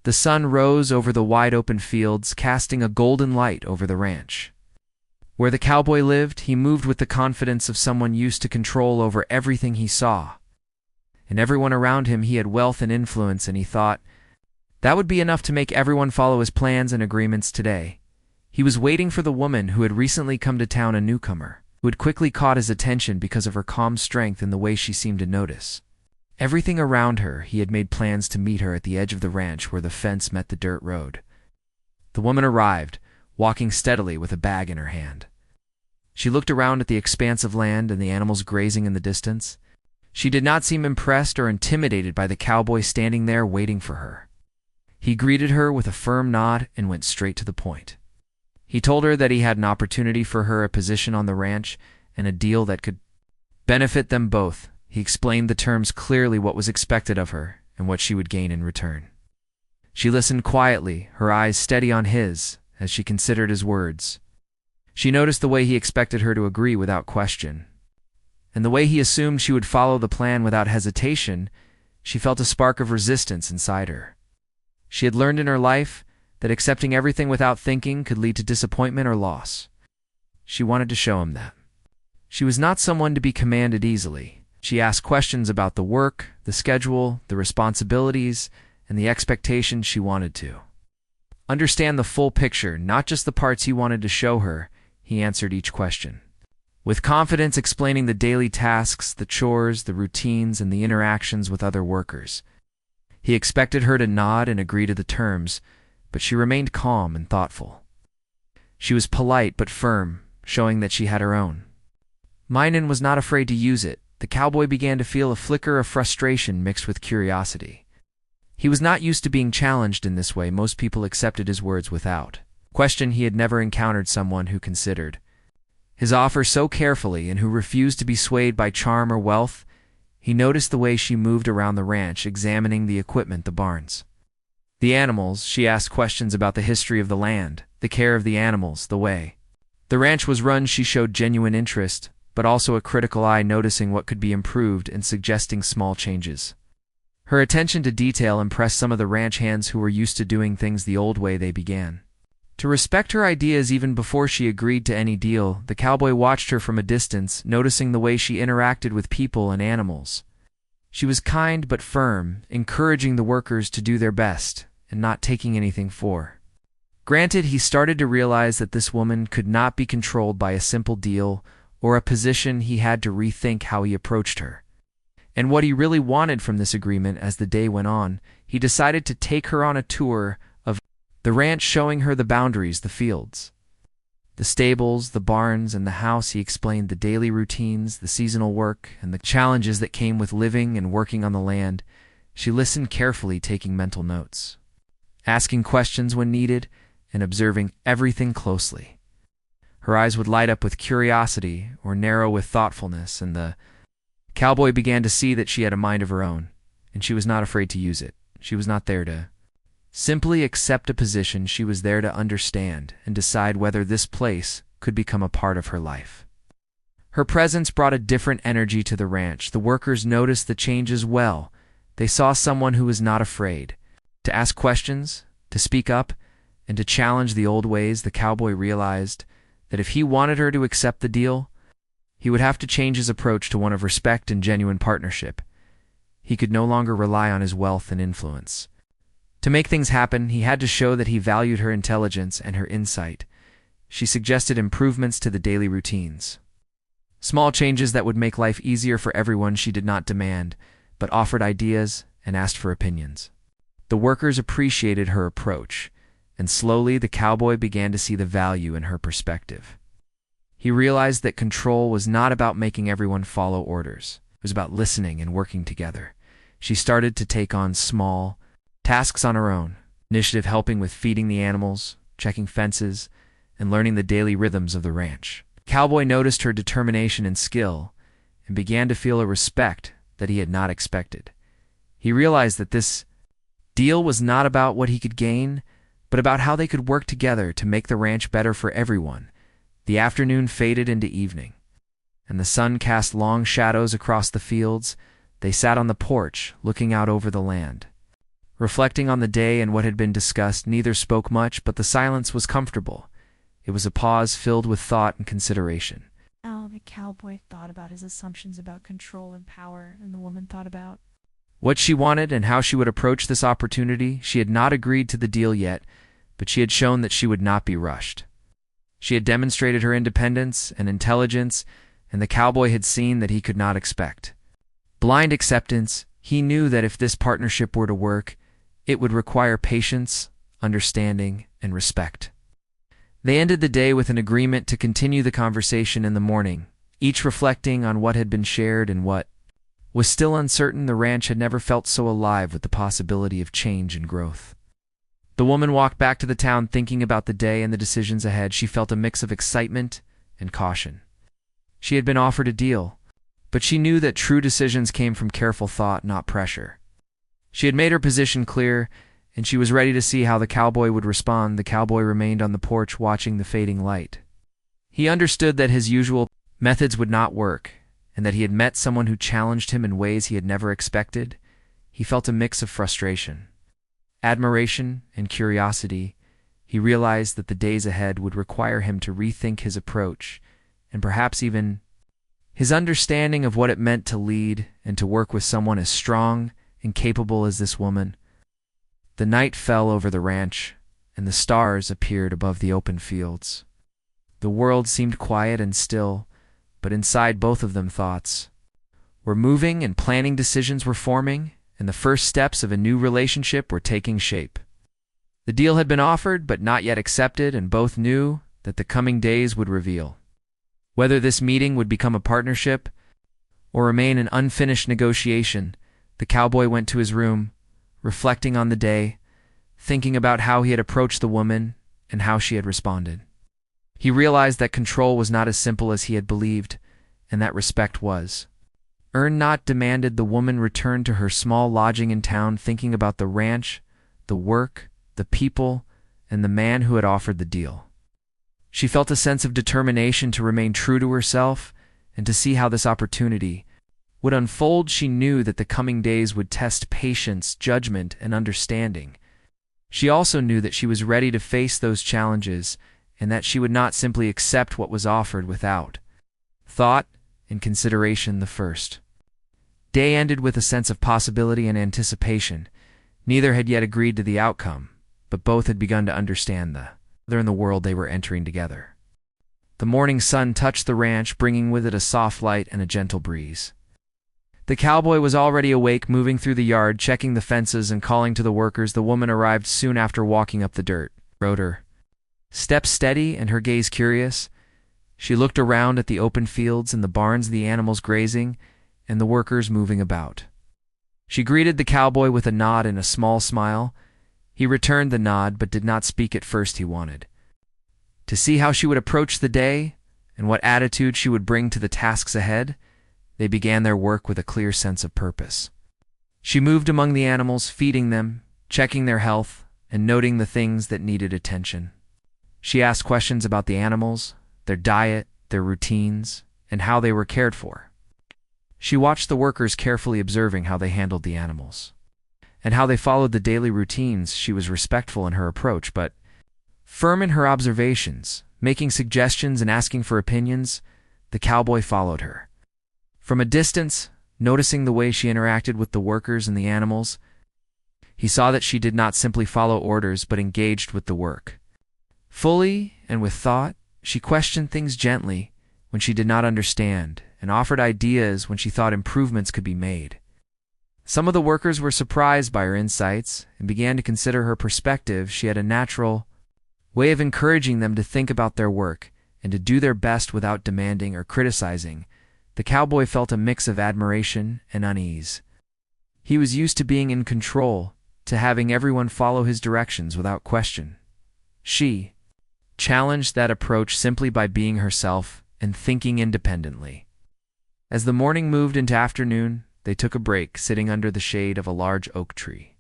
The sun rose over the wide-open fields, casting a golden light over the ranch. Where the cowboy lived, he moved with the confidence of someone used to control over everything he saw. And everyone around him, he had wealth and influence, and he thought, that would be enough to make everyone follow his plans and agreements today. He was waiting for the woman who had recently come to town, a newcomer, who had quickly caught his attention because of her calm strength and the way she seemed to notice everything around her. He had made plans to meet her at the edge of the ranch where the fence met the dirt road. The woman arrived, walking steadily with a bag in her hand. She looked around at the expanse of land and the animals grazing in the distance. She did not seem impressed or intimidated by the cowboy standing there waiting for her. He greeted her with a firm nod and went straight to the point. He told her that he had an opportunity for her, a position on the ranch, and a deal that could benefit them both. He explained the terms clearly, what was expected of her, and what she would gain in return. She listened quietly, her eyes steady on his, as she considered his words. She noticed the way he expected her to agree without question, and the way he assumed she would follow the plan without hesitation. She felt a spark of resistance inside her. She had learned in her life that accepting everything without thinking could lead to disappointment or loss. She wanted to show him that she was not someone to be commanded easily. She asked questions about the work, the schedule, the responsibilities, and the expectations. She wanted to understand the full picture, not just the parts he wanted to show her. He answered each question with confidence, explaining the daily tasks, the chores, the routines, and the interactions with other workers. He expected her to nod and agree to the terms, but she remained calm and thoughtful. She was polite but firm, showing that she had her own mind and was not afraid to use it. The cowboy began to feel a flicker of frustration mixed with curiosity. He was not used to being challenged in this way. Most people accepted his words without question. He had never encountered someone who considered his offer so carefully and who refused to be swayed by charm or wealth. He noticed the way she moved around the ranch, examining the equipment, the barns, the animals. She asked questions about the history of the land, the care of the animals, the way the ranch was run. She showed genuine interest, but also a critical eye, noticing what could be improved and suggesting small changes. Her attention to detail impressed some of the ranch hands who were used to doing things the old way. They began to respect her ideas even before she agreed to any deal. The cowboy watched her from a distance, noticing the way she interacted with people and animals. She was kind but firm, encouraging the workers to do their best and not taking anything for granted. He started to realize that this woman could not be controlled by a simple deal or a position. He had to rethink how he approached her and what he really wanted from this agreement. As the day went on, he decided to take her on a tour of the ranch, showing her the boundaries, the fields, the stables, the barns, and the house. He explained the daily routines, the seasonal work, and the challenges that came with living and working on the land. She listened carefully, taking mental notes, asking questions when needed, and observing everything closely. Her eyes would light up with curiosity or narrow with thoughtfulness, and the cowboy began to see that she had a mind of her own, and she was not afraid to use it. She was not there to simply accept a position. She was there to understand and decide whether this place could become a part of her life. Her presence brought a different energy to the ranch. The workers noticed the changes well. They saw someone who was not afraid to ask questions, to speak up, and to challenge the old ways. The cowboy realized that if he wanted her to accept the deal, he would have to change his approach to one of respect and genuine partnership. He could no longer rely on his wealth and influence to make things happen. He had to show that he valued her intelligence and her insight. She suggested improvements to the daily routines, small changes that would make life easier for everyone. She did not demand, but offered ideas and asked for opinions. The workers appreciated her approach, and slowly the cowboy began to see the value in her perspective. He realized that control was not about making everyone follow orders. It was about listening and working together. She started to take on small tasks on her own, initiative, helping with feeding the animals, checking fences, and learning the daily rhythms of the ranch. Cowboy noticed her determination and skill and began to feel a respect that he had not expected. He realized that this deal was not about what he could gain, but about how they could work together to make the ranch better for everyone. The afternoon faded into evening, and the sun cast long shadows across the fields. They sat on the porch, looking out over the land, Reflecting on the day and what had been discussed, neither spoke much, but the silence was comfortable. It was a pause filled with thought and consideration. The cowboy thought about his assumptions about control and power, and the woman thought about what she wanted and how she would approach this opportunity. She had not agreed to the deal yet, but she had shown that she would not be rushed. She had demonstrated her independence and intelligence, and the cowboy had seen that he could not expect blind acceptance. He knew that if this partnership were to work, it would require patience, understanding, and respect. They ended the day with an agreement to continue the conversation in the morning, each reflecting on what had been shared and what was still uncertain. The ranch had never felt so alive with the possibility of change and growth. The woman walked back to the town thinking about the day and the decisions ahead. She felt a mix of excitement and caution. She had been offered a deal, but she knew that true decisions came from careful thought, not pressure. She had made her position clear, and she was ready to see how the cowboy would respond. The cowboy remained on the porch watching the fading light. He understood that his usual methods would not work, and that he had met someone who challenged him in ways he had never expected. He felt a mix of frustration, admiration, and curiosity. He realized that the days ahead would require him to rethink his approach, and perhaps even his understanding of what it meant to lead and to work with someone as strong and capable as this woman. The night fell over the ranch, and the stars appeared above the open fields. The world seemed quiet and still, but inside both of them thoughts were moving and planning decisions were forming, and the first steps of a new relationship were taking shape. The deal had been offered but not yet accepted, and both knew that the coming days would reveal whether this meeting would become a partnership or remain an unfinished negotiation. The cowboy went to his room, reflecting on the day, thinking about how he had approached the woman and how she had responded. He realized that control was not as simple as he had believed, and that respect was. Earn not demanded the woman return to her small lodging in town, thinking about the ranch, the work, the people, and the man who had offered the deal. She felt a sense of determination to remain true to herself and to see how this opportunity would unfold. She knew that the coming days would test patience, judgment, and understanding. She also knew that she was ready to face those challenges and that she would not simply accept what was offered without thought and consideration. The first day ended with a sense of possibility and anticipation. Neither had yet agreed to the outcome, but both had begun to understand the other in the world they were entering together. The morning sun touched the ranch, bringing with it a soft light and a gentle breeze. The cowboy was already awake, moving through the yard, checking the fences and calling to the workers. The woman arrived soon after, walking up the dirt road, her steps steady and her gaze curious. She looked around at the open fields and the barns, the animals grazing, and the workers moving about. She greeted the cowboy with a nod and a small smile. He returned the nod, but did not speak at first. He wanted to see how she would approach the day and what attitude she would bring to the tasks ahead. They began their work with a clear sense of purpose. She moved among the animals, feeding them, checking their health, and noting the things that needed attention. She asked questions about the animals, their diet, their routines, and how they were cared for. She watched the workers carefully, observing how they handled the animals and how they followed the daily routines. She was respectful in her approach, but firm in her observations, making suggestions and asking for opinions. The cowboy followed her from a distance, noticing the way she interacted with the workers and the animals. He saw that she did not simply follow orders, but engaged with the work fully and with thought. She questioned things gently when she did not understand and offered ideas when she thought improvements could be made. Some of the workers were surprised by her insights and began to consider her perspective. She had a natural way of encouraging them to think about their work and to do their best without demanding or criticizing. The cowboy felt a mix of admiration and unease. He was used to being in control, to having everyone follow his directions without question. She challenged that approach simply by being herself and thinking independently. As the morning moved into afternoon, they took a break, sitting under the shade of a large oak tree.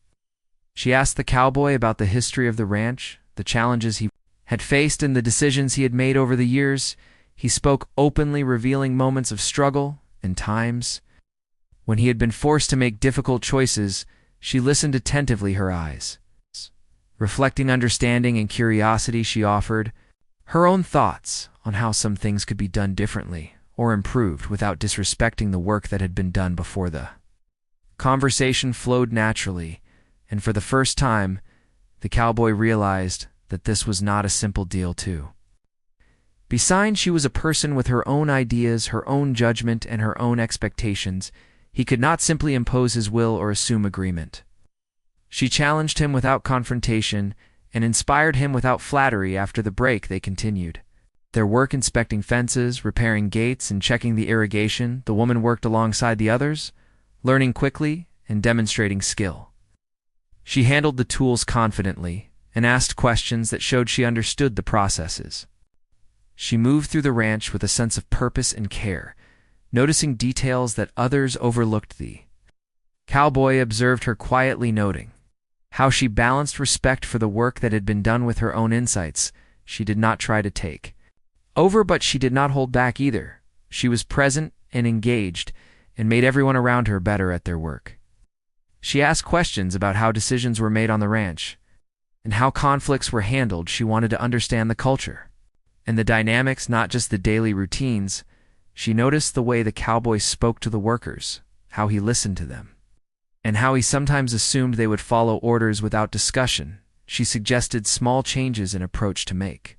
She asked the cowboy about the history of the ranch, the challenges he had faced, and the decisions he had made over the years. He spoke openly, revealing moments of struggle and times when he had been forced to make difficult choices. She listened attentively, her eyes reflecting understanding and curiosity. She offered her own thoughts on how some things could be done differently or improved without disrespecting the work that had been done before. The conversation flowed naturally, and for the first time, the cowboy realized that this was not a simple deal, too. Besides, she was a person with her own ideas, her own judgment, and her own expectations. He could not simply impose his will or assume agreement. She challenged him without confrontation and inspired him without flattery. After the break, they continued their work inspecting fences, repairing gates, and checking the irrigation. The woman worked alongside the others, learning quickly and demonstrating skill. She handled the tools confidently and asked questions that showed she understood the processes. She moved through the ranch with a sense of purpose and care, noticing details that others overlooked. The cowboy observed her quietly, noting how she balanced respect for the work that had been done with her own insights. She did not try to take over, but she did not hold back either. She was present and engaged and made everyone around her better at their work. She asked questions about how decisions were made on the ranch and how conflicts were handled. She wanted to understand the culture and the dynamics, not just the daily routines. She noticed the way the cowboy spoke to the workers, how he listened to them, and how he sometimes assumed they would follow orders without discussion. She suggested small changes in approach to make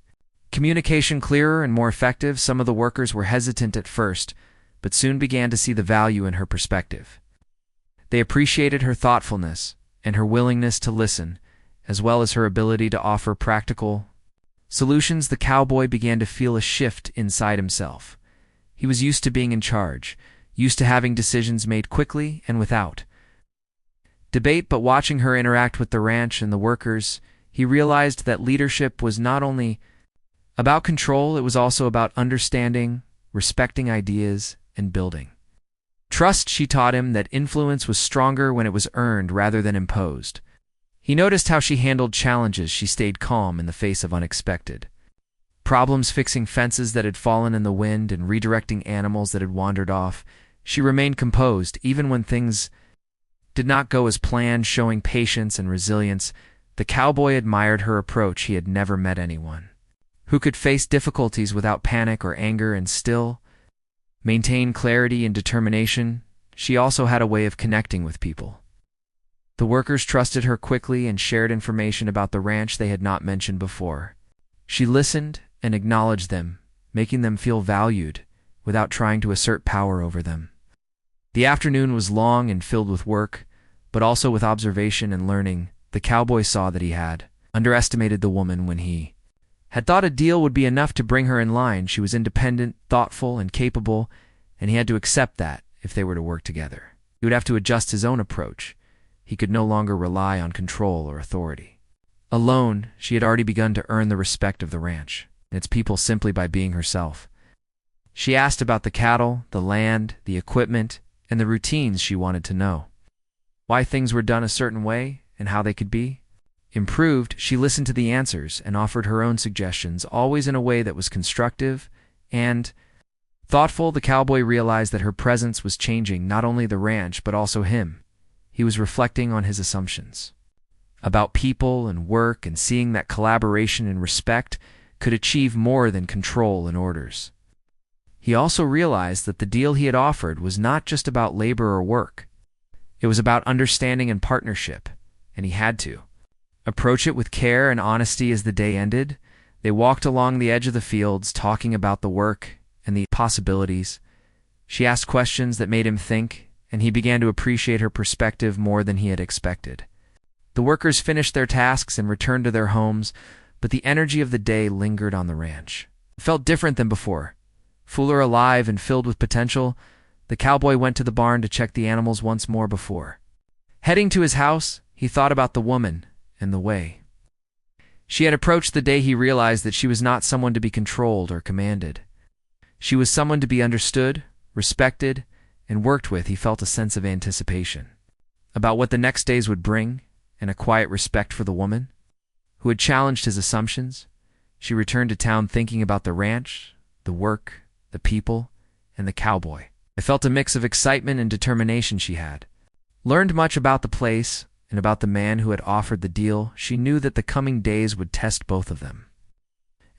communication clearer and more effective. Some of the workers were hesitant at first, but soon began to see the value in her perspective. They appreciated her thoughtfulness and her willingness to listen, as well as her ability to offer practical solutions. The cowboy began to feel a shift inside himself. He was used to being in charge, used to having decisions made quickly and without debate, but watching her interact with the ranch and the workers, he realized that leadership was not only about control, it was also about understanding, respecting ideas, and building trust. She taught him that influence was stronger when it was earned rather than imposed. He noticed how she handled challenges. She stayed calm in the face of unexpected problems, fixing fences that had fallen in the wind and redirecting animals that had wandered off. She remained composed even when things did not go as planned, showing patience and resilience. The cowboy admired her approach. He had never met anyone who could face difficulties without panic or anger and still maintain clarity and determination. She also had a way of connecting with people. The workers trusted her quickly and shared information about the ranch they had not mentioned before. She listened and acknowledged them, making them feel valued without trying to assert power over them. The afternoon was long and filled with work, but also with observation and learning. The cowboy saw that he had underestimated the woman when he had thought a deal would be enough to bring her in line. She was independent, thoughtful, and capable, and he had to accept that if they were to work together. He would have to adjust his own approach. He could no longer rely on control or authority. Alone, she had already begun to earn the respect of the ranch and its people simply by being herself. She asked about the cattle, the land, the equipment, and the routines. She wanted to know why things were done a certain way and how they could be improved. She listened to the answers and offered her own suggestions, always in a way that was constructive and thoughtful. The cowboy realized that her presence was changing not only the ranch but also him. He was reflecting on his assumptions about people and work and seeing that collaboration and respect could achieve more than control and orders. He also realized that the deal he had offered was not just about labor or work. It was about understanding and partnership, and he had to approach it with care and honesty. As the day ended, they walked along the edge of the fields, talking about the work and the possibilities. She asked questions that made him think, and he began to appreciate her perspective more than he had expected. The workers finished their tasks and returned to their homes, but the energy of the day lingered on the ranch. It felt different than before. Fuller, alive, and filled with potential, the cowboy went to the barn to check the animals once more before heading to his house. He thought about the woman and the way she had approached the day. He realized that she was not someone to be controlled or commanded. She was someone to be understood, respected, and worked with. He felt a sense of anticipation about what the next days would bring and a quiet respect for the woman who had challenged his assumptions. She returned to town thinking about the ranch, the work, the people, and the cowboy. I felt a mix of excitement and determination. She had learned much about the place, and about the man who had offered the deal, she knew that the coming days would test both of them,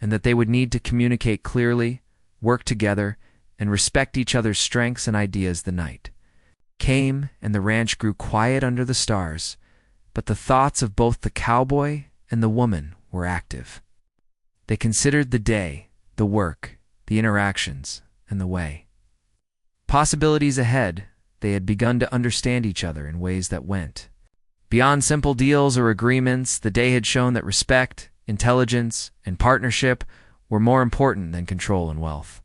and that they would need to communicate clearly, work together, and respect each other's strengths and ideas. The night came, and the ranch grew quiet under the stars, but the thoughts of both the cowboy and the woman were active. They considered the day, the work, the interactions, and the way. Possibilities ahead, they had begun to understand each other in ways that went beyond simple deals or agreements. The day had shown that respect, intelligence, and partnership were more important than control and wealth.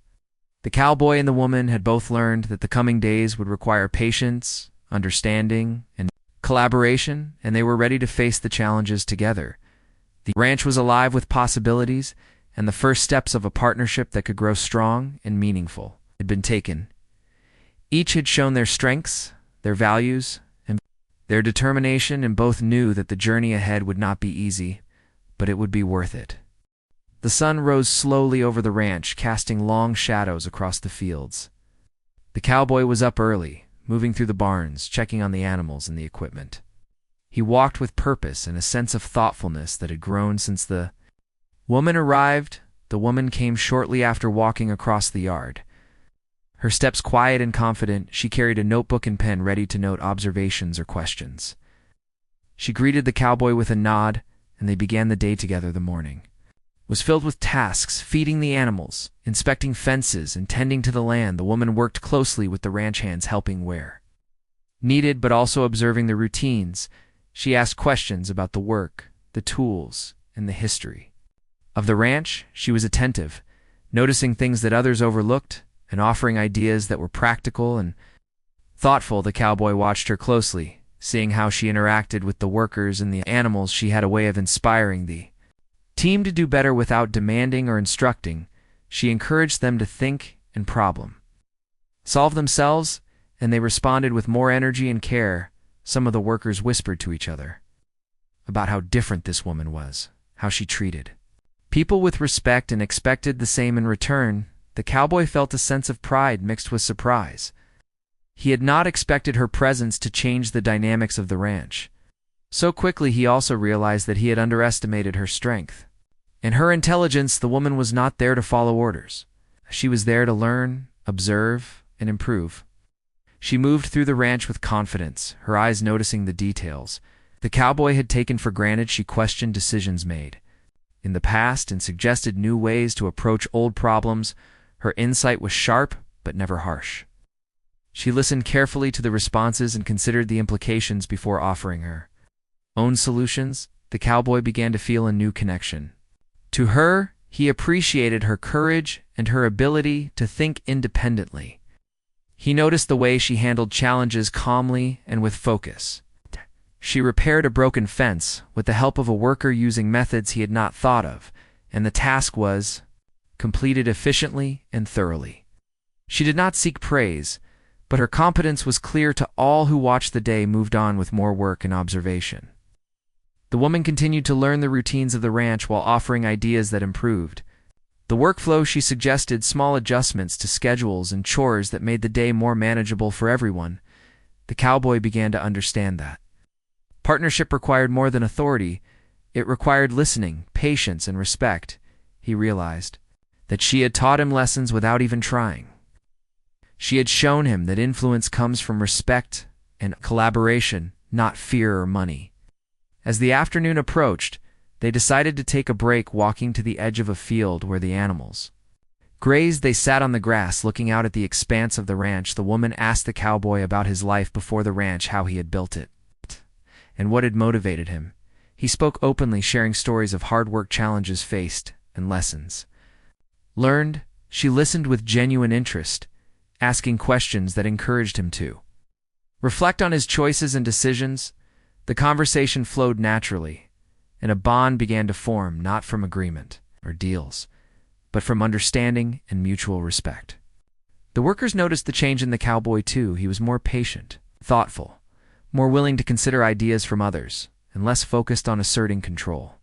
The cowboy and the woman had both learned that the coming days would require patience, understanding, and collaboration, and they were ready to face the challenges together. The ranch was alive with possibilities, and the first steps of a partnership that could grow strong and meaningful had been taken. Each had shown their strengths, their values, and their determination, and both knew that the journey ahead would not be easy, but it would be worth it. The sun rose slowly over the ranch, casting long shadows across the fields. The cowboy was up early, moving through the barns, checking on the animals and the equipment. He walked with purpose and a sense of thoughtfulness that had grown since the woman arrived. The woman came shortly after, walking across the yard. Her steps quiet and confident, she carried a notebook and pen ready to note observations or questions. She greeted the cowboy with a nod, and they began the day together. The morning was filled with tasks: feeding the animals, inspecting fences, and tending to the land. The woman worked closely with the ranch hands, helping where needed, but also observing the routines. She asked questions about the work, the tools, and the history of the ranch. She was attentive, noticing things that others overlooked, and offering ideas that were practical and thoughtful. The cowboy watched her closely, seeing how she interacted with the workers and the animals. She had a way of inspiring the team to do better without demanding or instructing. She encouraged them to think and problem solve themselves, and they responded with more energy and care. Some of the workers whispered to each other about how different this woman was, how she treated people with respect and expected the same in return. The cowboy felt a sense of pride mixed with surprise. He had not expected her presence to change the dynamics of the ranch so quickly. He also realized that he had underestimated her strength and her intelligence. The woman was not there to follow orders. She was there to learn, observe, and improve. She moved through the ranch with confidence, her eyes noticing the details the cowboy had taken for granted. She questioned decisions made in the past and suggested new ways to approach old problems. Her insight was sharp, but never harsh. She listened carefully to the responses and considered the implications before offering her own solutions. The cowboy began to feel a new connection to her. He appreciated her courage and her ability to think independently. He noticed the way she handled challenges calmly and with focus. She repaired a broken fence with the help of a worker using methods he had not thought of, and the task was completed efficiently and thoroughly. She did not seek praise, but her competence was clear to all who watched. The day moved on with more work and observation. The woman continued to learn the routines of the ranch while offering ideas that improved the workflow. She suggested small adjustments to schedules and chores that made the day more manageable for everyone. The cowboy began to understand that partnership required more than authority. It required listening, patience, and respect. He realized that she had taught him lessons without even trying. She had shown him that influence comes from respect and collaboration, not fear or money. As the afternoon approached, they decided to take a break, walking to the edge of a field where the animals grazed. They sat on the grass, looking out at the expanse of the ranch. The woman asked the cowboy about his life before the ranch, how he had built it, and what had motivated him. He spoke openly, sharing stories of hard work, challenges faced, and lessons learned. She listened with genuine interest, asking questions that encouraged him to reflect on his choices and decisions. The conversation flowed naturally, and a bond began to form, not from agreement or deals, but from understanding and mutual respect. The workers noticed the change in the cowboy too. He was more patient, thoughtful, more willing to consider ideas from others, and less focused on asserting control.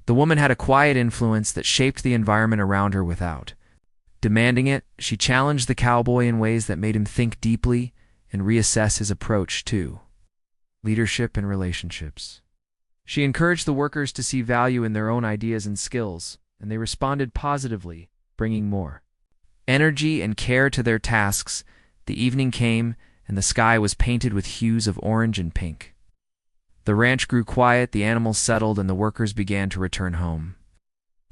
The woman had a quiet influence that shaped the environment around her without demanding it. She challenged the cowboy in ways that made him think deeply and reassess his approach to leadership, and relationships. She encouraged the workers to see value in their own ideas and skills, and they responded positively, bringing more energy and care to their tasks. The evening came, and the sky was painted with hues of orange and pink. The ranch grew quiet, the animals settled, and the workers began to return home.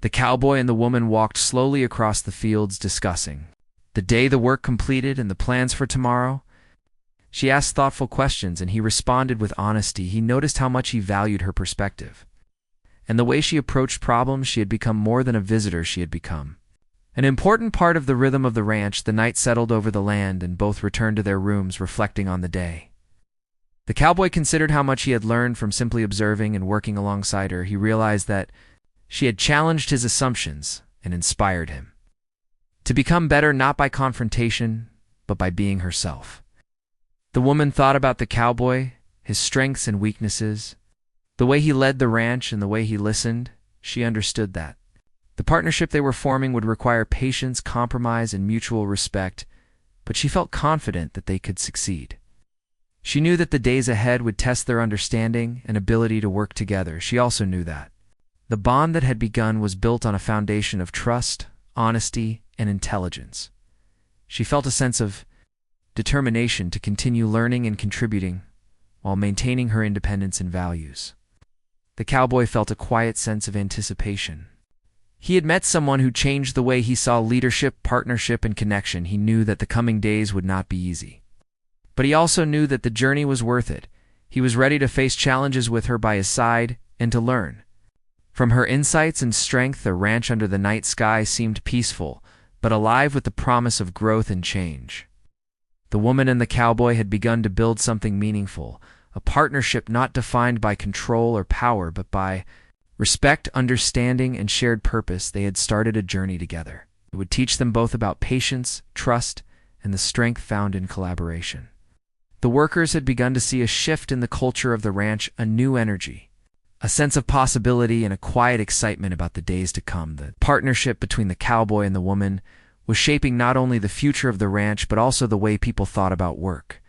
The cowboy and the woman walked slowly across the fields, discussing the day, the work completed, and the plans for tomorrow. She asked thoughtful questions, and he responded with honesty. He noticed how much he valued her perspective. And the way she approached problems, she had become more than a visitor, she had become an important part of the rhythm of the ranch. The night settled over the land, and both returned to their rooms, reflecting on the day. The cowboy considered how much he had learned from simply observing and working alongside her. He realized that she had challenged his assumptions and inspired him to become better, not by confrontation, but by being herself. The woman thought about the cowboy, his strengths and weaknesses, the way he led the ranch and the way he listened. She understood that the partnership they were forming would require patience, compromise, and mutual respect, but she felt confident that they could succeed. She knew that the days ahead would test their understanding and ability to work together. She also knew that the bond that had begun was built on a foundation of trust, honesty, and intelligence. She felt a sense of determination to continue learning and contributing while maintaining her independence and values. The cowboy felt a quiet sense of anticipation. He had met someone who changed the way he saw leadership, partnership, and connection. He knew that the coming days would not be easy. But he also knew that the journey was worth it. He was ready to face challenges with her by his side and to learn from her insights and strength. The ranch under the night sky seemed peaceful, but alive with the promise of growth and change. The woman and the cowboy had begun to build something meaningful, a partnership not defined by control or power, but by respect, understanding, and shared purpose. They had started a journey together. It would teach them both about patience, trust, and the strength found in collaboration. The workers had begun to see a shift in the culture of the ranch, a new energy, a sense of possibility, and a quiet excitement about the days to come. The partnership between the cowboy and the woman was shaping not only the future of the ranch, but also the way people thought about work,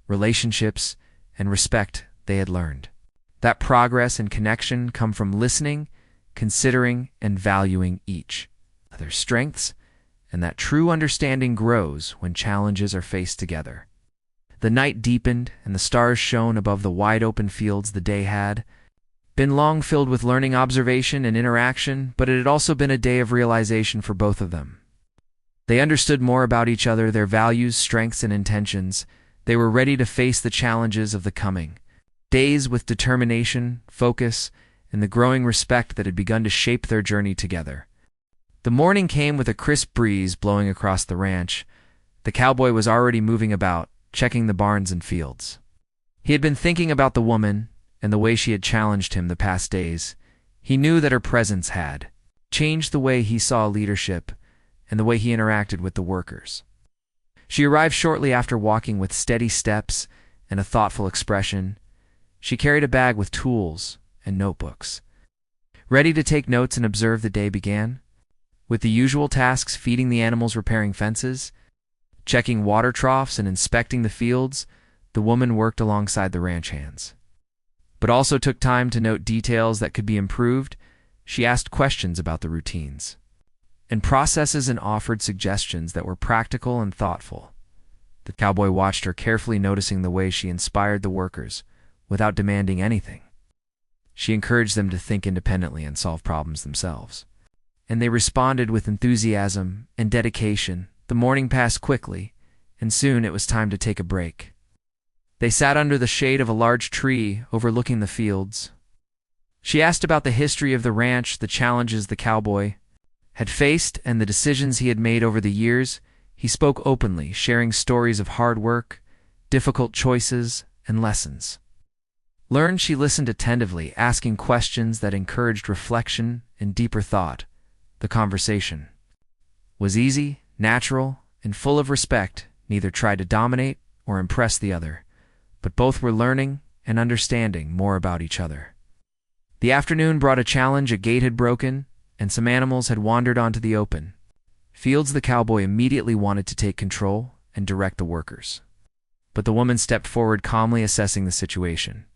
relationships, and respect. They had learned that progress and connection come from listening, considering, and valuing each other's strengths, and that true understanding grows when challenges are faced together. The night deepened, and the stars shone above the wide-open fields. The day had been long, filled with learning, observation, and interaction, but it had also been a day of realization for both of them. They understood more about each other, their values, strengths, and intentions. They were ready to face the challenges of the coming days with determination, focus, and the growing respect that had begun to shape their journey together. The morning came with a crisp breeze blowing across the ranch. The cowboy was already moving about, checking the barns and fields. He had been thinking about the woman and the way she had challenged him the past days. He knew that her presence had changed the way he saw leadership and the way he interacted with the workers. She arrived shortly after, walking with steady steps and a thoughtful expression. She carried a bag with tools and notebooks, ready to take notes and observe. The day began with the usual tasks: feeding the animals, repairing fences, checking water troughs, and inspecting the fields. The woman worked alongside the ranch hands, but also took time to note details that could be improved. She asked questions about the routines and processes and offered suggestions that were practical and thoughtful. The cowboy watched her carefully, noticing the way she inspired the workers without demanding anything. She encouraged them to think independently and solve problems themselves, and they responded with enthusiasm and dedication. The morning passed quickly, and soon it was time to take a break. They sat under the shade of a large tree overlooking the fields. She asked about the history of the ranch, the challenges the cowboy had faced, and the decisions he had made over the years. He spoke openly, sharing stories of hard work, difficult choices, and lessons learned. She listened attentively, asking questions that encouraged reflection and deeper thought. The conversation was easy, natural, and full of respect. Neither tried to dominate or impress the other, but both were learning and understanding more about each other. The afternoon brought a challenge. A gate had broken, and some animals had wandered onto the open fields. The cowboy immediately wanted to take control and direct the workers, but the woman stepped forward, calmly assessing the situation.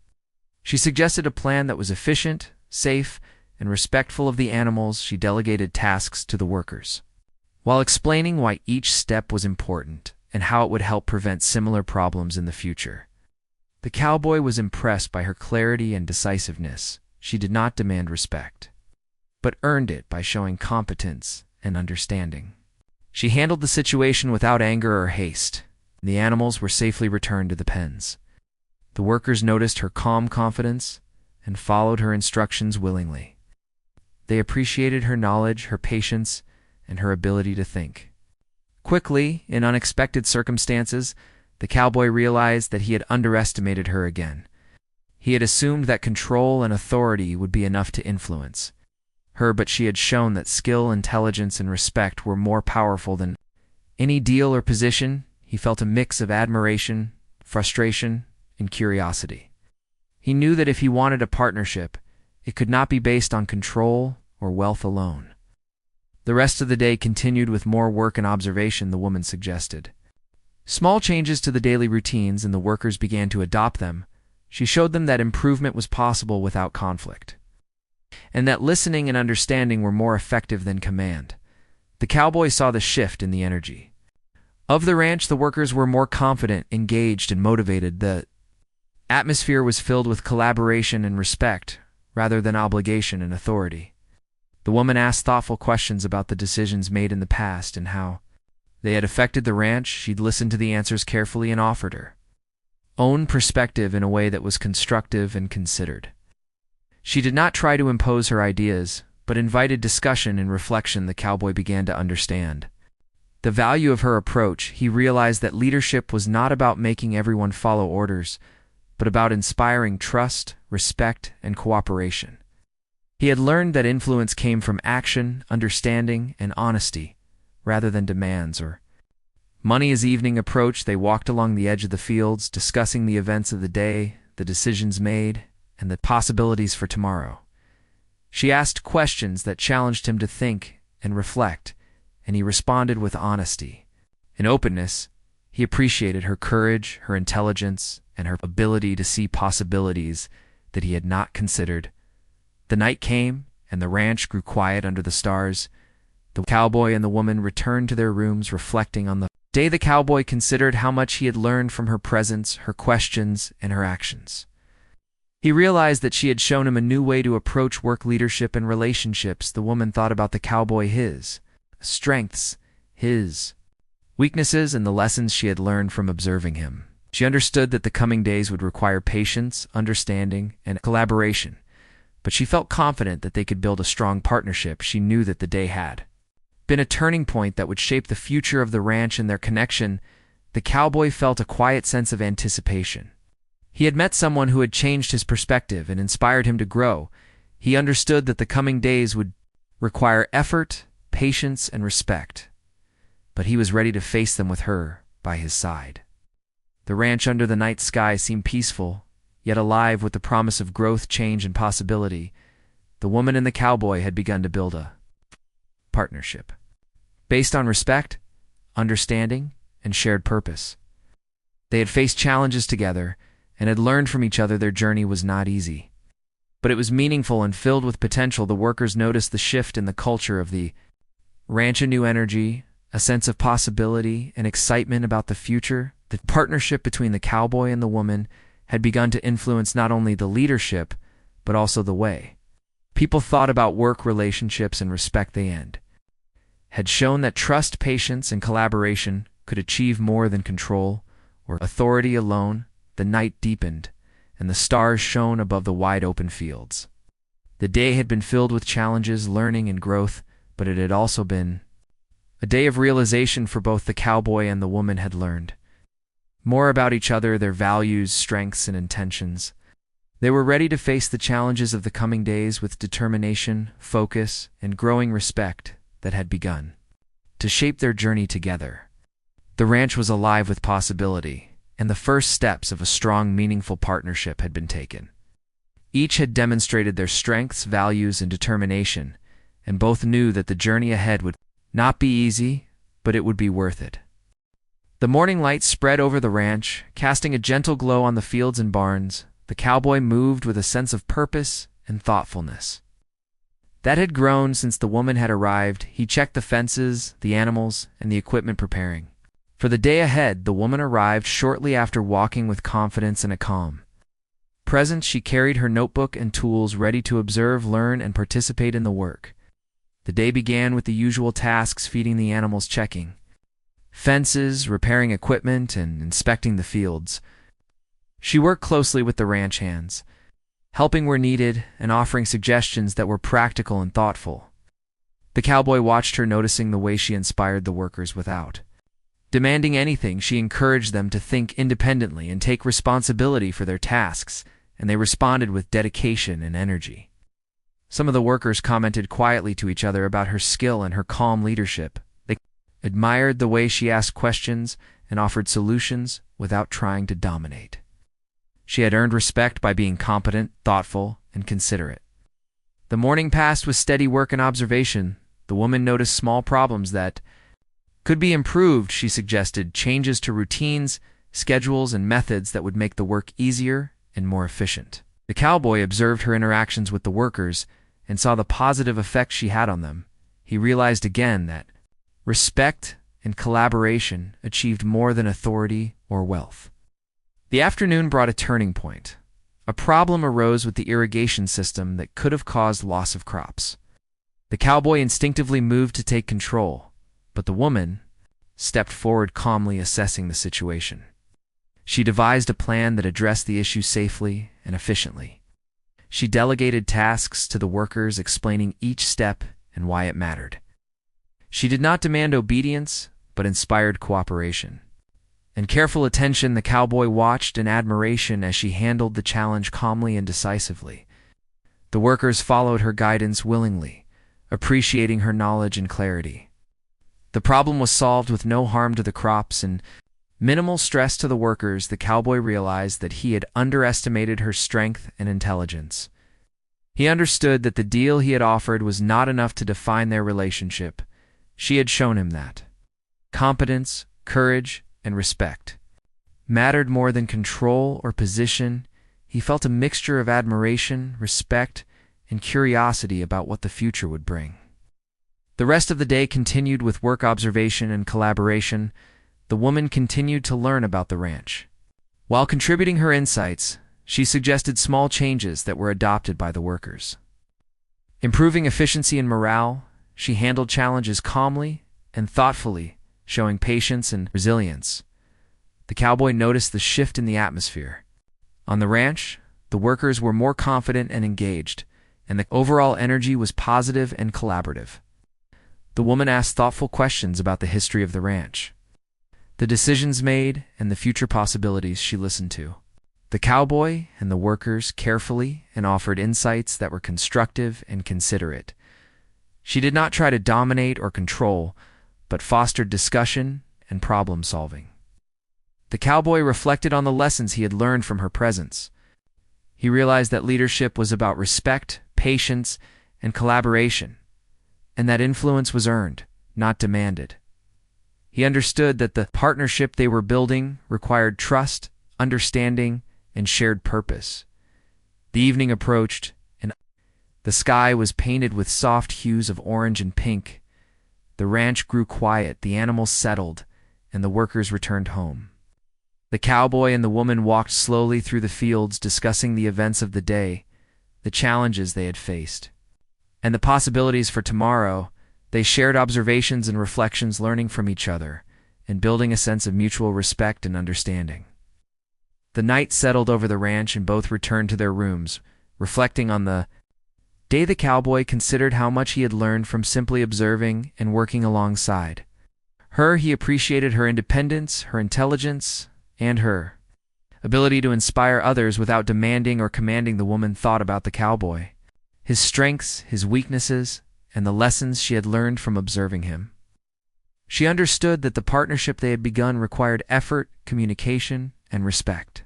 She suggested a plan that was efficient, safe, and respectful of the animals. She delegated tasks to the workers, while explaining why each step was important and how it would help prevent similar problems in the future. The cowboy was impressed by her clarity and decisiveness. She did not demand respect, but earned it by showing competence and understanding. She handled the situation without anger or haste. The animals were safely returned to the pens. The workers noticed her calm confidence and followed her instructions willingly. They appreciated her knowledge, her patience, and her ability to think. Quickly, in unexpected circumstances, the cowboy realized that he had underestimated her again. He had assumed that control and authority would be enough to influence her, but she had shown that skill, intelligence, and respect were more powerful than any deal or position. He felt a mix of admiration, frustration, and curiosity. He knew that if he wanted a partnership, it could not be based on control or wealth alone. The rest of the day continued with more work and observation. The woman suggested small changes to the daily routines, and the workers began to adopt them. She showed them that improvement was possible without conflict, and that listening and understanding were more effective than command. The cowboy saw the shift in the energy of the ranch. The workers were more confident, engaged, and motivated. The atmosphere was filled with collaboration and respect, rather than obligation and authority. The woman asked thoughtful questions about the decisions made in the past and how they had affected the ranch. She'd listened to the answers carefully and offered her own perspective in a way that was constructive and considered. She did not try to impose her ideas, but invited discussion and reflection. The cowboy began to understand the value of her approach. He realized that leadership was not about making everyone follow orders, but about inspiring trust, respect, and cooperation. He had learned that influence came from action, understanding, and honesty, rather than demands or money. As evening approached, they walked along the edge of the fields, discussing the events of the day, the decisions made, and the possibilities for tomorrow. She asked questions that challenged him to think and reflect, and he responded with honesty and openness. He appreciated her courage, her intelligence, and her ability to see possibilities that he had not considered. The night came, and the ranch grew quiet under the stars. The cowboy and the woman returned to their rooms, reflecting on the day. The cowboy considered how much he had learned from her presence, her questions, and her actions. He realized that she had shown him a new way to approach work, leadership, and relationships. The woman thought about the cowboy, his strengths, his weaknesses, and the lessons she had learned from observing him. She understood that the coming days would require patience, understanding, and collaboration, but she felt confident that they could build a strong partnership. She knew that the day had been a turning point that would shape the future of the ranch and their connection. The cowboy felt a quiet sense of anticipation. He had met someone who had changed his perspective and inspired him to grow. He understood that the coming days would require effort, patience, and respect, but he was ready to face them with her by his side. The ranch under the night sky seemed peaceful, yet alive with the promise of growth, change, and possibility. The woman and the cowboy had begun to build a partnership based on respect, understanding, and shared purpose. They had faced challenges together and had learned from each other. Their journey was not easy, but it was meaningful and filled with potential. The workers noticed the shift in the culture of the ranch, a new energy, a sense of possibility, and excitement about the future. The partnership between the cowboy and the woman had begun to influence not only the leadership, but also the way people thought about work, relationships, and respect. They had shown that trust, patience, and collaboration could achieve more than control or authority alone. The night deepened, and the stars shone above the wide open fields. The day had been filled with challenges, learning, and growth, but it had also been a day of realization for both. The cowboy and the woman had learned more about each other, their values, strengths, and intentions. They were ready to face the challenges of the coming days with determination, focus, and growing respect that had begun to shape their journey together. The ranch was alive with possibility, and the first steps of a strong, meaningful partnership had been taken. Each had demonstrated their strengths, values, and determination, and both knew that the journey ahead would not be easy, but it would be worth it. The morning light spread over the ranch, casting a gentle glow on the fields and barns. the cowboy moved with a sense of purpose and thoughtfulness that had grown since the woman had arrived. He checked the fences, the animals, and the equipment, preparing for the day ahead. The woman arrived shortly after, walking with confidence and a calm presence. She carried her notebook and tools, ready to observe, learn, and participate in the work. The day began with the usual tasks: feeding the animals, checking fences, repairing equipment, and inspecting the fields. She worked closely with the ranch hands, helping where needed and offering suggestions that were practical and thoughtful. The cowboy watched her, noticing the way she inspired the workers. Without demanding anything, she encouraged them to think independently and take responsibility for their tasks, and they responded with dedication and energy. Some of the workers commented quietly to each other about her skill and her calm leadership. They admired the way she asked questions and offered solutions without trying to dominate. She had earned respect by being competent, thoughtful, and considerate. The morning passed with steady work and observation. The woman noticed small problems that could be improved. She suggested changes to routines, schedules, and methods that would make the work easier and more efficient. The cowboy observed her interactions with the workers and saw the positive effect she had on them. He realized again that respect and collaboration achieved more than authority or wealth. The afternoon brought a turning point. A problem arose with the irrigation system that could have caused loss of crops. The cowboy instinctively moved to take control, but the woman stepped forward, calmly assessing the situation. She devised a plan that addressed the issue safely and efficiently. She delegated tasks to the workers, explaining each step and why it mattered. She did not demand obedience, but inspired cooperation and careful attention. The cowboy watched in admiration as she handled the challenge calmly and decisively. The workers followed her guidance willingly, appreciating her knowledge and clarity. The problem was solved with no harm to the crops and minimal stress to the workers. The cowboy realized that he had underestimated her strength and intelligence. He understood that the deal he had offered was not enough to define their relationship. She had shown him that competence, courage, and respect mattered more than control or position. He felt a mixture of admiration, respect, and curiosity about what the future would bring. The rest of the day continued with work, observation, and collaboration. The woman continued to learn about the ranch. While contributing her insights, she suggested small changes that were adopted by the workers. Improving efficiency and morale, she handled challenges calmly and thoughtfully, showing patience and resilience. The cowboy noticed the shift in the atmosphere. On the ranch, the workers were more confident and engaged, and the overall energy was positive and collaborative. The woman asked thoughtful questions about the history of the ranch, the decisions made, and the future possibilities. She listened to the cowboy and the workers carefully and offered insights that were constructive and considerate. She did not try to dominate or control, but fostered discussion and problem-solving. The cowboy reflected on the lessons he had learned from her presence. He realized that leadership was about respect, patience, and collaboration, and that influence was earned, not demanded. He understood that the partnership they were building required trust, understanding, and shared purpose. The evening approached, and the sky was painted with soft hues of orange and pink. The ranch grew quiet, the animals settled, and the workers returned home. The cowboy and the woman walked slowly through the fields, discussing the events of the day, the challenges they had faced, and the possibilities for tomorrow. They shared observations and reflections, learning from each other and building a sense of mutual respect and understanding. The night settled over the ranch, and both returned to their rooms, reflecting on the day. The cowboy considered how much he had learned from simply observing and working alongside her. He appreciated her independence, her intelligence, and her ability to inspire others without demanding or commanding. The woman thought about the cowboy, his strengths, his weaknesses, and the lessons she had learned from observing him. She understood that the partnership they had begun required effort, communication, and respect.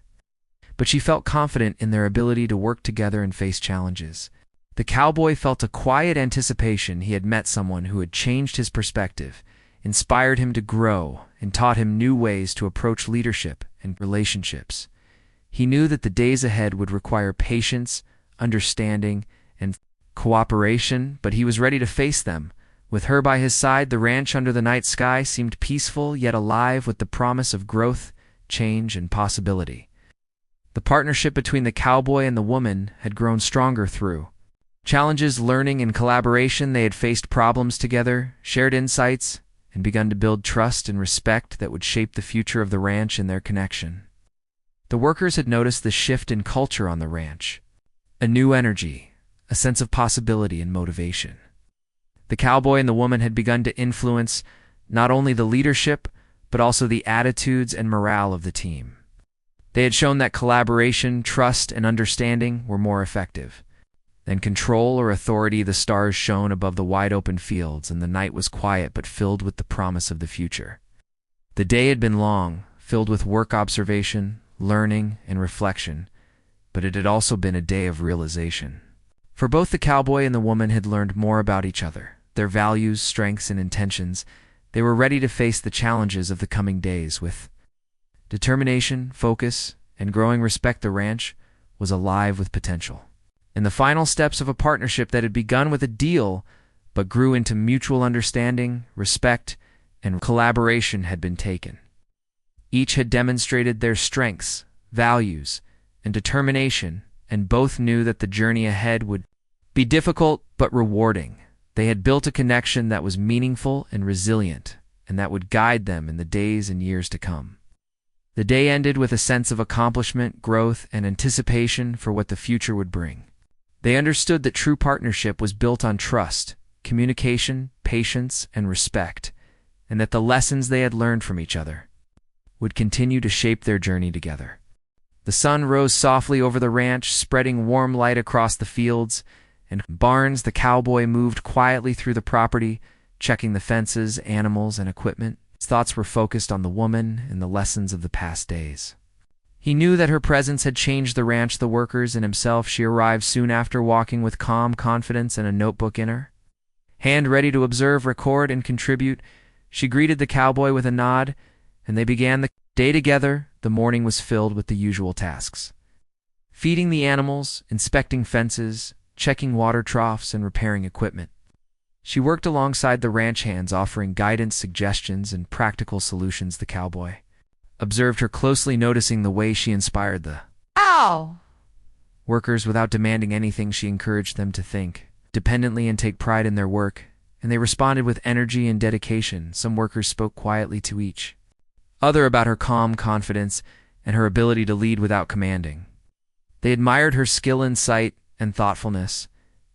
But she felt confident in their ability to work together and face challenges. The cowboy felt a quiet anticipation. He had met someone who had changed his perspective, inspired him to grow, and taught him new ways to approach leadership and relationships. He knew that the days ahead would require patience, understanding, and cooperation, but he was ready to face them. With her by his side, the ranch under the night sky seemed peaceful yet alive with the promise of growth, change, and possibility. The partnership between the cowboy and the woman had grown stronger through challenges, learning, and collaboration. They had faced problems together, shared insights, and begun to build trust and respect that would shape the future of the ranch and their connection. The workers had noticed the shift in culture on the ranch. A new energy, a sense of possibility and motivation. The cowboy and the woman had begun to influence not only the leadership, but also the attitudes and morale of the team. They had shown that collaboration, trust, and understanding were more effective than control or authority. The stars shone above the wide-open fields, and the night was quiet but filled with the promise of the future. The day had been long, filled with work observation, learning, and reflection, but it had also been a day of realization. For both the cowboy and the woman had learned more about each other, their values, strengths, and intentions. They were ready to face the challenges of the coming days with determination, focus, and growing respect. The ranch was alive with potential. In the final steps of a partnership that had begun with a deal but grew into mutual understanding, respect, and collaboration had been taken. Each had demonstrated their strengths, values, and determination, and both knew that the journey ahead would be difficult but rewarding. They had built a connection that was meaningful and resilient, and that would guide them in the days and years to come. The day ended with a sense of accomplishment, growth, and anticipation for what the future would bring. They understood that true partnership was built on trust, communication, patience, and respect, and that the lessons they had learned from each other would continue to shape their journey together. The sun rose softly over the ranch, spreading warm light across the fields and barns. The cowboy moved quietly through the property, checking the fences, animals, and equipment. His thoughts were focused on the woman and the lessons of the past days. He knew that her presence had changed the ranch, the workers, and himself. She arrived soon after, walking with calm confidence and a notebook in her hand, ready to observe, record, and contribute. She greeted the cowboy with a nod, and they began the day together. The morning was filled with the usual tasks: feeding the animals, inspecting fences, checking water troughs, and repairing equipment. She worked alongside the ranch hands, offering guidance, suggestions, and practical solutions. The cowboy observed her closely, noticing the way she inspired the workers without demanding anything. She encouraged them to think dependently and take pride in their work, and they responded with energy and dedication. Some workers spoke quietly to each other about her calm confidence and her ability to lead without commanding. They admired her skill, insight, and thoughtfulness,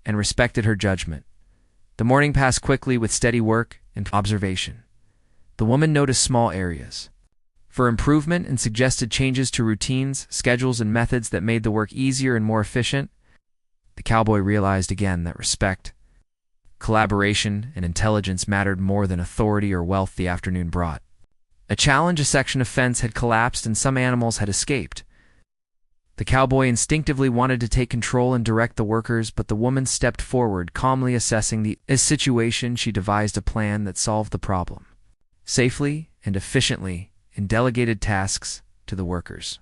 and respected her judgment. The morning passed quickly with steady work and observation. The woman noticed small areas for improvement and suggested changes to routines, schedules, and methods that made the work easier and more efficient. The cowboy realized again that respect, collaboration, and intelligence mattered more than authority or wealth. The afternoon brought a challenge. A section of fence had collapsed and some animals had escaped. The cowboy instinctively wanted to take control and direct the workers, but the woman stepped forward, calmly assessing the situation. She devised a plan that solved the problem safely and efficiently, and delegated tasks to the workers,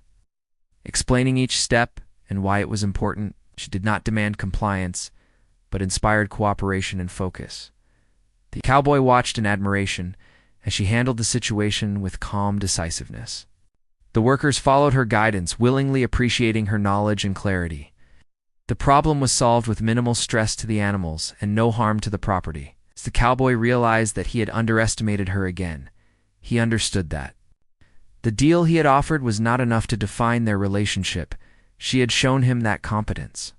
explaining each step and why it was important. She did not demand compliance, but inspired cooperation and focus. The cowboy watched in admiration as she handled the situation with calm decisiveness. The workers followed her guidance, willingly appreciating her knowledge and clarity. The problem was solved with minimal stress to the animals and no harm to the property. As the cowboy realized that he had underestimated her again, he understood that the deal he had offered was not enough to define their relationship. She had shown him that competence,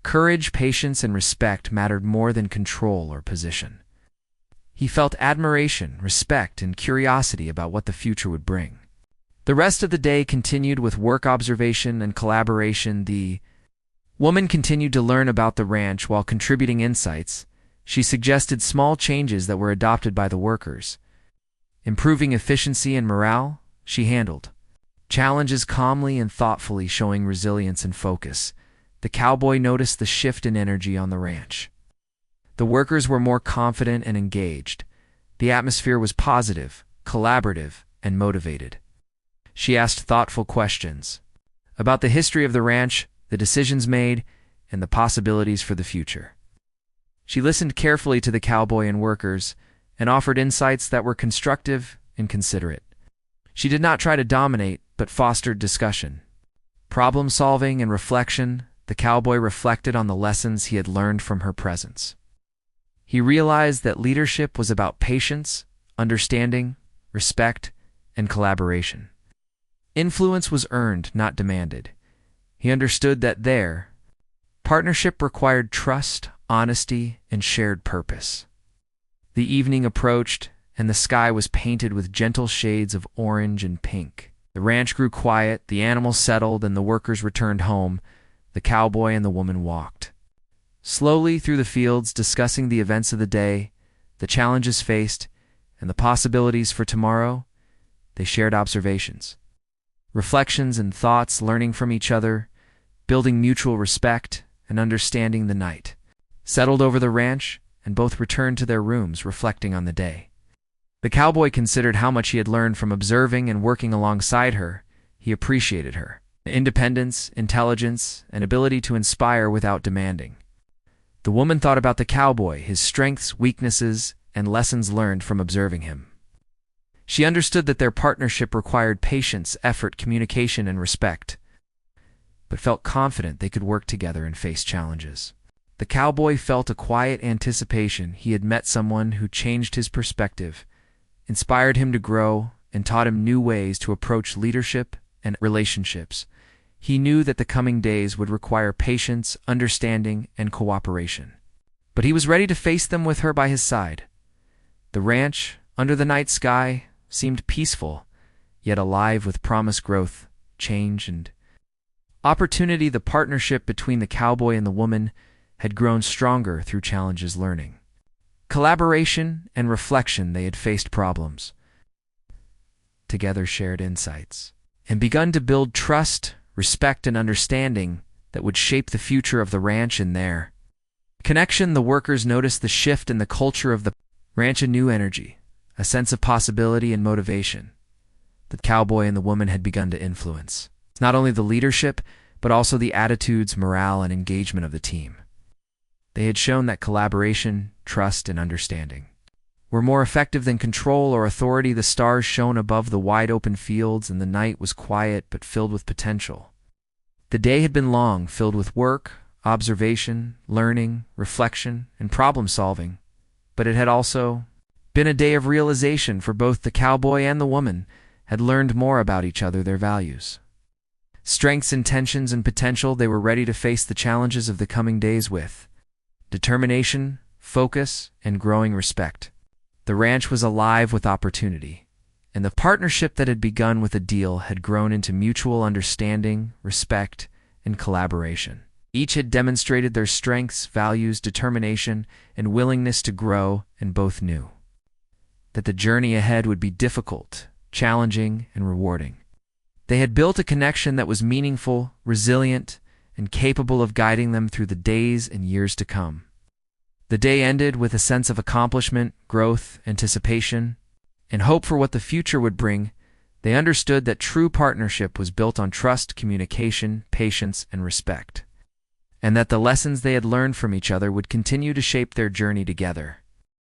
courage, patience, and respect mattered more than control or position. He felt admiration, respect, and curiosity about what the future would bring. The rest of the day continued with work observation and collaboration. The woman continued to learn about the ranch while contributing insights. She suggested small changes that were adopted by the workers. Improving efficiency and morale, she handled challenges calmly and thoughtfully, showing resilience and focus. The cowboy noticed the shift in energy on the ranch. The workers were more confident and engaged. The atmosphere was positive, collaborative, and motivated. She asked thoughtful questions, about the history of the ranch, the decisions made, and the possibilities for the future. She listened carefully to the cowboy and workers and offered insights that were constructive and considerate. She did not try to dominate, but fostered discussion. Problem-solving and reflection, the cowboy reflected on the lessons he had learned from her presence. He realized that leadership was about patience, understanding, respect, and collaboration. Influence was earned, not demanded. He understood that their partnership required trust, honesty, and shared purpose. The evening approached, and the sky was painted with gentle shades of orange and pink. The ranch grew quiet, the animals settled, and the workers returned home. The cowboy and the woman walked slowly through the fields, discussing the events of the day, the challenges faced, and the possibilities for tomorrow. They shared observations, reflections, and thoughts, learning from each other, building mutual respect, and understanding. The night settled over the ranch, and both returned to their rooms, reflecting on the day. The cowboy considered how much he had learned from observing and working alongside her. He appreciated her independence, intelligence, and ability to inspire without demanding. The woman thought about the cowboy, his strengths, weaknesses, and lessons learned from observing him. She understood that their partnership required patience, effort, communication, and respect, but felt confident they could work together and face challenges. The cowboy felt a quiet anticipation. He had met someone who changed his perspective, inspired him to grow, and taught him new ways to approach leadership and relationships. He knew that the coming days would require patience, understanding, and cooperation. But he was ready to face them with her by his side. The ranch, under the night sky, seemed peaceful, yet alive with promise, growth, change, and opportunity. The partnership between the cowboy and the woman had grown stronger through challenges, learning, collaboration, and reflection. They had faced problems, together shared insights, and begun to build trust, respect, and understanding that would shape the future of the ranch and their connection. The workers noticed the shift in the culture of the ranch, a new energy, a sense of possibility and motivation. The cowboy and the woman had begun to influence not only the leadership, but also the attitudes, morale, and engagement of the team. They had shown that collaboration, trust, and understanding were more effective than control or authority. The stars shone above the wide-open fields, and the night was quiet but filled with potential. The day had been long, filled with work, observation, learning, reflection, and problem-solving, but it had also been a day of realization for both the cowboy and the woman. Had learned more about each other, their values, strengths, intentions, and potential. They were ready to face the challenges of the coming days with determination, focus, and growing respect. The ranch was alive with opportunity, and the partnership that had begun with a deal had grown into mutual understanding, respect, and collaboration. Each had demonstrated their strengths, values, determination, and willingness to grow, and both knew that the journey ahead would be difficult, challenging, and rewarding. They had built a connection that was meaningful, resilient, and capable of guiding them through the days and years to come. The day ended with a sense of accomplishment, growth, anticipation, and hope for what the future would bring. They understood that true partnership was built on trust, communication, patience, and respect, and that the lessons they had learned from each other would continue to shape their journey together.